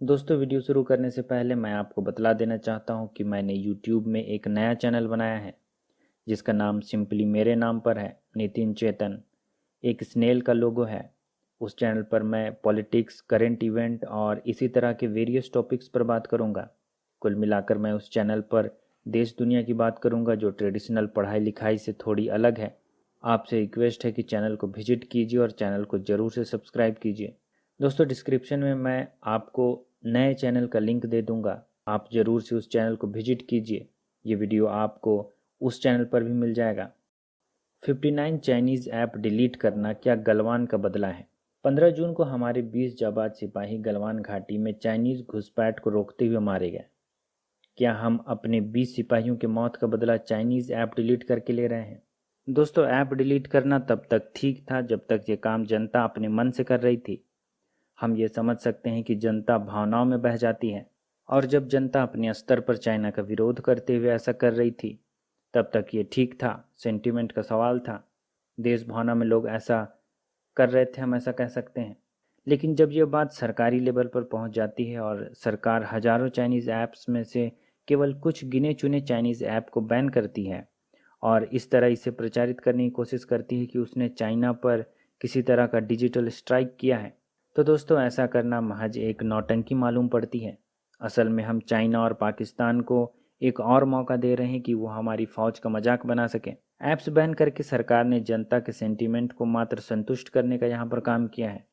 दोस्तों, वीडियो शुरू करने से पहले मैं आपको बतला देना चाहता हूं कि मैंने YouTube में एक नया चैनल बनाया है जिसका नाम सिंपली मेरे नाम पर है, नितिन चेतन। एक स्नेल का लोगो है। उस चैनल पर मैं पॉलिटिक्स, करंट इवेंट और इसी तरह के वेरियस टॉपिक्स पर बात करूंगा। कुल मिलाकर मैं उस चैनल पर देश दुनिया की बात करूंगा जो ट्रेडिशनल पढ़ाई लिखाई से थोड़ी अलग है। आपसे रिक्वेस्ट है कि चैनल को विजिट कीजिए और चैनल को ज़रूर से सब्सक्राइब कीजिए। दोस्तों, डिस्क्रिप्शन में मैं आपको नए चैनल का लिंक दे दूंगा। आप ज़रूर से उस चैनल को विजिट कीजिए। ये वीडियो आपको उस चैनल पर भी मिल जाएगा। 59 चाइनीज़ ऐप डिलीट करना क्या गलवान का बदला है। 15 जून को हमारे 20 जाबाज सिपाही गलवान घाटी में चाइनीज़ घुसपैठ को रोकते हुए मारे गए। क्या हम अपने 20 सिपाहियों की मौत का बदला चाइनीज़ ऐप डिलीट करके ले रहे हैं? दोस्तों, ऐप डिलीट करना तब तक ठीक था जब तक ये काम जनता अपने मन से कर रही थी। हम ये समझ सकते हैं कि जनता भावनाओं में बह जाती है, और जब जनता अपने स्तर पर चाइना का विरोध करते हुए ऐसा कर रही थी तब तक ये ठीक था, सेंटिमेंट का सवाल था। देश भावना में लोग ऐसा कर रहे थे, हम ऐसा कह सकते हैं। लेकिन जब ये बात सरकारी लेवल पर पहुंच जाती है और सरकार हजारों चाइनीज़ ऐप्स में से केवल कुछ गिने चुने चाइनीज़ ऐप को बैन करती है और इस तरह इसे प्रचारित करने की कोशिश करती है कि उसने चाइना पर किसी तरह का डिजिटल स्ट्राइक किया है, तो दोस्तों ऐसा करना महज एक नौटंकी मालूम पड़ती है। असल में हम चाइना और पाकिस्तान को एक और मौका दे रहे हैं कि वो हमारी फौज का मजाक बना सके। ऐप्स बैन करके सरकार ने जनता के सेंटीमेंट को मात्र संतुष्ट करने का यहाँ पर काम किया है।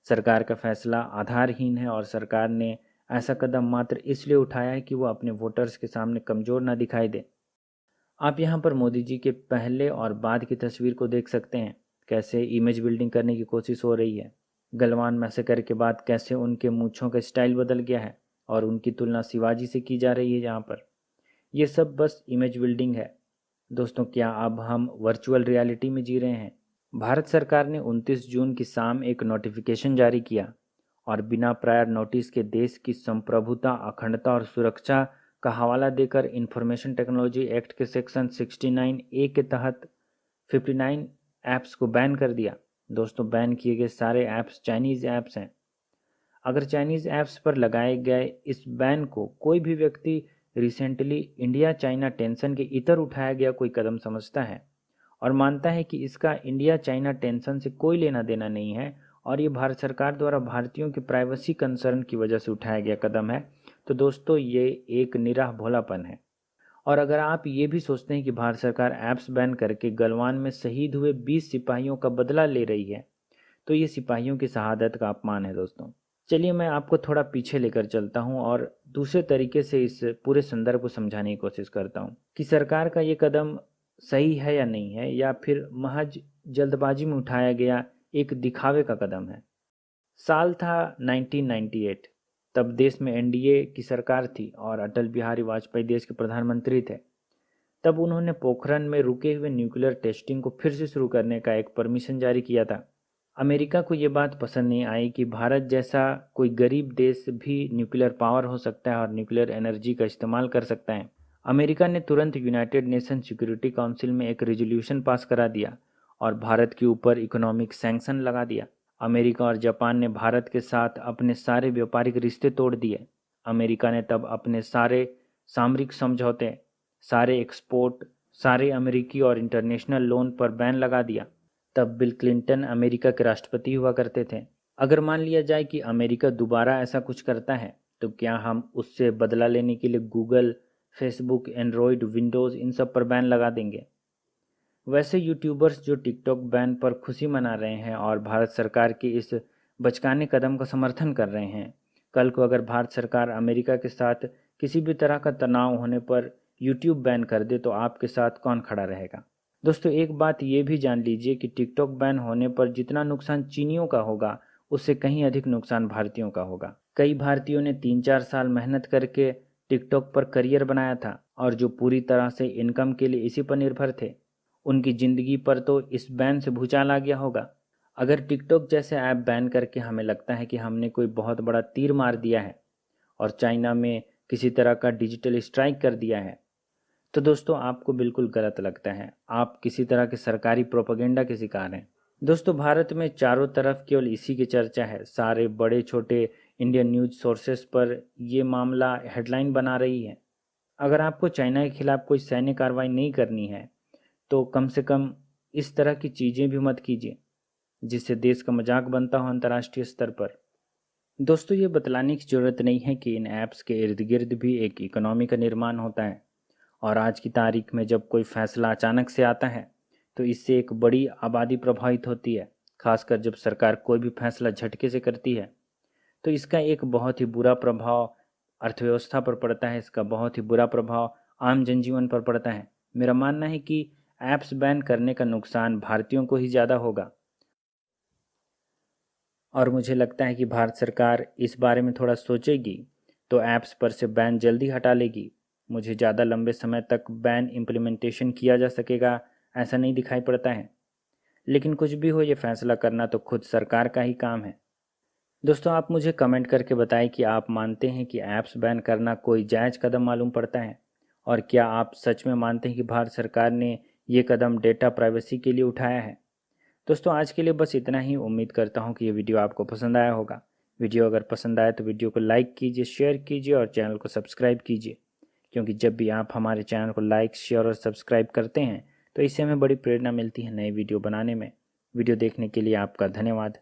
सरकार का फैसला आधारहीन है और सरकार ने ऐसा कदम मात्र इसलिए उठाया है कि वो अपने वोटर्स के सामने कमज़ोर न दिखाई दे। आप यहाँ पर मोदी जी के पहले और बाद की तस्वीर को देख सकते हैं, कैसे इमेज बिल्डिंग करने की कोशिश हो रही है। गलवान मैसेकर के बाद कैसे उनके मूंछों का स्टाइल बदल गया है और उनकी तुलना शिवाजी से की जा रही है। यहाँ पर ये सब बस इमेज बिल्डिंग है। दोस्तों, क्या अब हम वर्चुअल रियलिटी में जी रहे हैं? भारत सरकार ने 29 जून की शाम एक नोटिफिकेशन जारी किया और बिना प्रायर नोटिस के देश की संप्रभुता, अखंडता और सुरक्षा का हवाला देकर इंफॉर्मेशन टेक्नोलॉजी एक्ट के सेक्शन 69 ए के तहत 59 ऐप्स को बैन कर दिया। दोस्तों, बैन किए गए सारे ऐप्स चाइनीज़ ऐप्स हैं। अगर चाइनीज़ ऐप्स पर लगाए गए इस बैन को कोई भी व्यक्ति रिसेंटली इंडिया चाइना टेंशन के इतर उठाया गया कोई कदम समझता है और मानता है कि इसका इंडिया चाइना टेंशन से कोई लेना देना नहीं है और ये भारत सरकार द्वारा भारतीयों की प्राइवेसी कंसर्न की वजह से उठाया गया कदम है, तो दोस्तों ये एक निराह भोलापन है। और अगर आप ये भी सोचते हैं कि भारत सरकार ऐप्स बैन करके गलवान में शहीद हुए 20 सिपाहियों का बदला ले रही है, तो ये सिपाहियों की शहादत का अपमान है। दोस्तों, चलिए मैं आपको थोड़ा पीछे लेकर चलता हूँ और दूसरे तरीके से इस पूरे संदर्भ को समझाने की कोशिश करता हूँ कि सरकार का ये कदम सही है या नहीं है, या फिर महज जल्दबाजी में उठाया गया एक दिखावे का कदम है। साल था 1998। तब देश में एनडीए की सरकार थी और अटल बिहारी वाजपेयी देश के प्रधानमंत्री थे। तब उन्होंने पोखरण में रुके हुए न्यूक्लियर टेस्टिंग को फिर से शुरू करने का एक परमिशन जारी किया था। अमेरिका को ये बात पसंद नहीं आई कि भारत जैसा कोई गरीब देश भी न्यूक्लियर पावर हो सकता है और न्यूक्लियर एनर्जी का इस्तेमाल कर सकता है। अमेरिका ने तुरंत यूनाइटेड नेशन सिक्योरिटी काउंसिल में एक रेजोल्यूशन पास करा दिया और भारत के ऊपर इकोनॉमिक सैंक्शन लगा दिया। अमेरिका और जापान ने भारत के साथ अपने सारे व्यापारिक रिश्ते तोड़ दिए। अमेरिका ने तब अपने सारे सामरिक समझौते, सारे एक्सपोर्ट, सारे अमेरिकी और इंटरनेशनल लोन पर बैन लगा दिया। तब बिल क्लिंटन अमेरिका के राष्ट्रपति हुआ करते थे। अगर मान लिया जाए कि अमेरिका दोबारा ऐसा कुछ करता है, तो क्या हम उससे बदला लेने के लिए गूगल, फेसबुक, एंड्रॉयड, विंडोज़ इन सब पर बैन लगा देंगे? वैसे यूट्यूबर्स जो टिकटॉक बैन पर खुशी मना रहे हैं और भारत सरकार के इस बचकाने कदम का समर्थन कर रहे हैं, कल को अगर भारत सरकार अमेरिका के साथ किसी भी तरह का तनाव होने पर यूट्यूब बैन कर दे तो आपके साथ कौन खड़ा रहेगा? दोस्तों, एक बात ये भी जान लीजिए कि टिकटॉक बैन होने पर जितना नुकसान चीनियों का होगा उससे कहीं अधिक नुकसान भारतीयों का होगा। कई भारतीयों ने 3-4 साल मेहनत करके टिकटॉक पर करियर बनाया था और जो पूरी तरह से इनकम के लिए इसी पर निर्भर थे, उनकी ज़िंदगी पर तो इस बैन से भूचाल आ गया होगा। अगर टिकटॉक जैसे ऐप बैन करके हमें लगता है कि हमने कोई बहुत बड़ा तीर मार दिया है और चाइना में किसी तरह का डिजिटल स्ट्राइक कर दिया है, तो दोस्तों आपको बिल्कुल गलत लगता है। आप किसी तरह के सरकारी प्रोपेगेंडा के शिकार हैं। दोस्तों, भारत में चारों तरफ केवल इसी की चर्चा है। सारे बड़े छोटे इंडियन न्यूज़ सोर्सेस पर ये मामला हेडलाइन बना रही है। अगर आपको चाइना के खिलाफ कोई सैन्य कार्रवाई नहीं करनी है तो कम से कम इस तरह की चीज़ें भी मत कीजिए जिससे देश का मजाक बनता हो अंतर्राष्ट्रीय स्तर पर। दोस्तों, ये बतलाने की ज़रूरत नहीं है कि इन ऐप्स के इर्द गिर्द भी एक इकोनॉमी का निर्माण होता है और आज की तारीख में जब कोई फैसला अचानक से आता है तो इससे एक बड़ी आबादी प्रभावित होती है। खासकर जब सरकार कोई भी फैसला झटके से करती है तो इसका एक बहुत ही बुरा प्रभाव अर्थव्यवस्था पर पड़ता है, इसका बहुत ही बुरा प्रभाव आम जनजीवन पर पड़ता है। मेरा मानना है कि ऐप्स बैन करने का नुकसान भारतीयों को ही ज़्यादा होगा और मुझे लगता है कि भारत सरकार इस बारे में थोड़ा सोचेगी तो ऐप्स पर से बैन जल्दी हटा लेगी। मुझे ज़्यादा लंबे समय तक बैन इम्प्लीमेंटेशन किया जा सकेगा ऐसा नहीं दिखाई पड़ता है। लेकिन कुछ भी हो, ये फैसला करना तो खुद सरकार का ही काम है। दोस्तों, आप मुझे कमेंट करके बताएं कि आप मानते हैं कि ऐप्स बैन करना कोई जायज़ कदम मालूम पड़ता है और क्या आप सच में मानते हैं कि भारत सरकार ने ये कदम डेटा प्राइवेसी के लिए उठाया है। दोस्तों, आज के लिए बस इतना ही। उम्मीद करता हूँ कि ये वीडियो आपको पसंद आया होगा। वीडियो अगर पसंद आए तो वीडियो को लाइक कीजिए, शेयर कीजिए और चैनल को सब्सक्राइब कीजिए, क्योंकि जब भी आप हमारे चैनल को लाइक, शेयर और सब्सक्राइब करते हैं तो इससे हमें बड़ी प्रेरणा मिलती है नए वीडियो बनाने में। वीडियो देखने के लिए आपका धन्यवाद।